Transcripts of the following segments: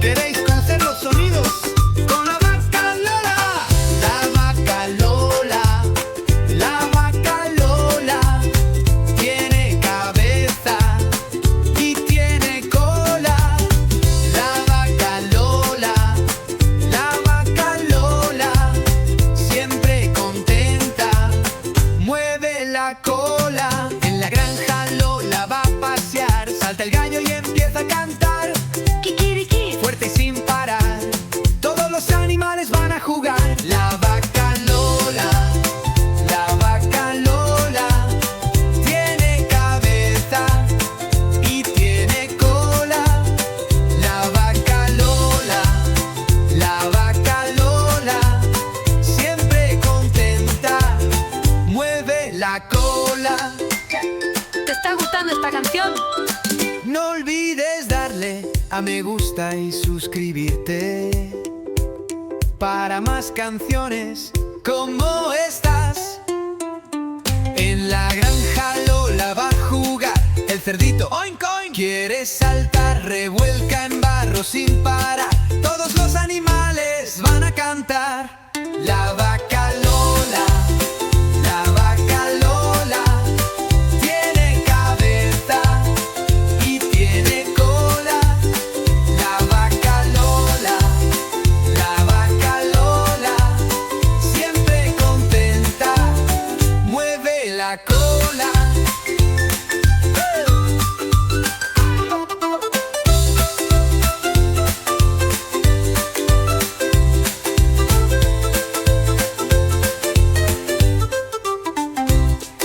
Queréis conocer los sonidos con la vaca Lola. La vaca Lola, la vaca Lola, tiene cabeza y tiene cola. La vaca Lola, la vaca Lola, siempre contenta, mueve la cola. En la granja Lola va a pasear, salta el gallo y empieza a cantar. Kikiriki. Fuerte y sin parar, todos los animales van a jugar. La vaca Lola, la vaca Lola, tiene cabeza y tiene cola. La vaca Lola, la vaca Lola, siempre contenta, mueve la cola. ¿Te está gustando esta canción? No olvides darle a me gusta y suscribirte para más canciones como estas. En la granja Lola va a jugar, el cerdito oink oink quiere saltar, revuelca en barro sin parar, todos los animales van a cantar. La vaca Lola, la vaca Lola, tiene cabeza y tiene cola. La vaca Lola, la vaca Lola, siempre contenta, mueve la cola.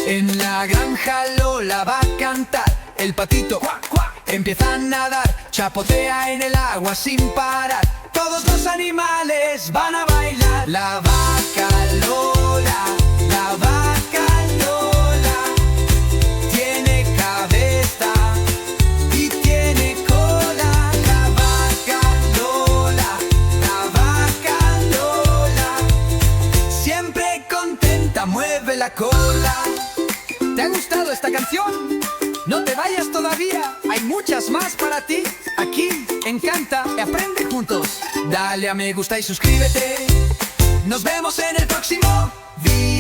En la granja Lola va a cantar, el patito cuac, cuac, empieza a nadar, chapotea en el agua sin parar, todos los animales van a bailar. La vaca Lola, la vaca Lola, tiene cabeza y tiene cola. La vaca Lola, la vaca Lola, siempre contenta, mueve la cola. ¿Te ha gustado esta canción? No te vayas todavía, hay muchas más para ti. Aquí en Canta y Aprende Juntos. Dale a me gusta y suscríbete. Nos vemos en el próximo video.